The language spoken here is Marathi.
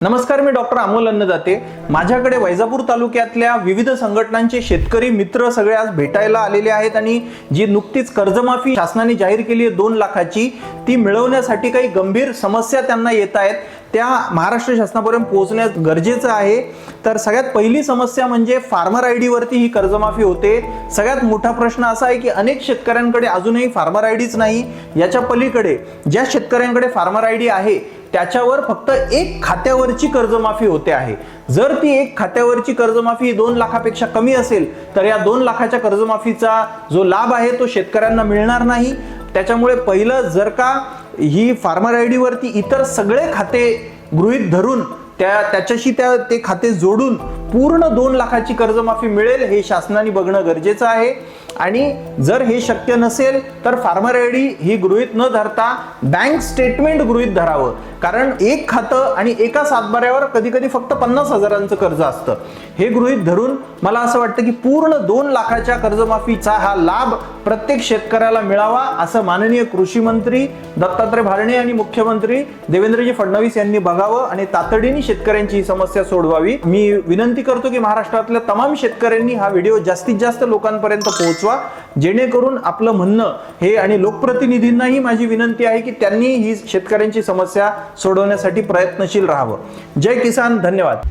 नमस्कार, मी डॉक्टर अमोल अन्नदाते। माझ्याकडे वैजापूर तालुक्यातल्या विविध संघटनांचे शेतकरी मित्र सगळे आज भेटायला आलेले आहेत आणि जी नुकतीच कर्जमाफी शासनाने जाहीर केली आहे 2 लाखाची, ती मिळवण्यासाठी काही गंभीर समस्या त्यांना येत आहेत, त्या महाराष्ट्र शासनापर्यंत पोहोचण्यास गरजेचं आहे। तर सगळ्यात पहिली समस्या म्हणजे फार्मर आयडी वरती ही कर्जमाफी होते। सगळ्यात मोठा प्रश्न असा आहे की अनेक शेतकऱ्यांकडे अजूनही फार्मर आयडीच नाही। याच्या पलीकडे ज्या शेतकऱ्यांकडे फार्मर आयडी आहे त्याच्यावर फक्त एक खात्यावरची कर्जमाफी होते आहे। जर ती एक खात्यावरची कर्जमाफी 2 लाखापेक्षा कमी असेल तर या 2 लाखाच्या कर्जमाफीचा जो लाभ आहे तो शेतकऱ्यांना मिळणार नाही। त्याच्यामुळे पहिलं, जर का ही फार्मर आयडी वरती इतर सगळे खाते गृहीत धरून त्याच्याशी ते खाते जोडून पूर्ण 2 लाखाची कर्जमाफी मिळेल हे शासनाने बघणं गरजेचं आहे। आणि जर हे शक्य नसेल तर फार्मर आयडी ही गृहीत न धरता बँक स्टेटमेंट गृहीत धरावं, कारण एक खातं आणि एका सातबाऱ्यावर कधी कधी फक्त 50,000चं कर्ज असतं। हे गृहीत धरून मला असं वाटतं की पूर्ण 2 लाखाच्या कर्जमाफीचा हा लाभ प्रत्येक शेतकऱ्याला मिळावा असं माननीय कृषी मंत्री दत्तात्रय भरणे आणि मुख्यमंत्री देवेंद्रजी फडणवीस यांनी बघावं आणि तातडीने शेतकऱ्यांची ही समस्या सोडवावी। मी विनंती करतो की महाराष्ट्रातल्या तमाम शेतकऱ्यांनी हा व्हिडिओ जास्तीत जास्त लोकांपर्यंत पोहोचवा, जेणेकरून आपलं म्हणणं हे, आणि लोकप्रतिनिधींनाही माझी विनंती आहे की त्यांनी ही शेतकऱ्यांची समस्या सोडवण्यासाठी प्रयत्नशील राहावं। जय किसान, धन्यवाद।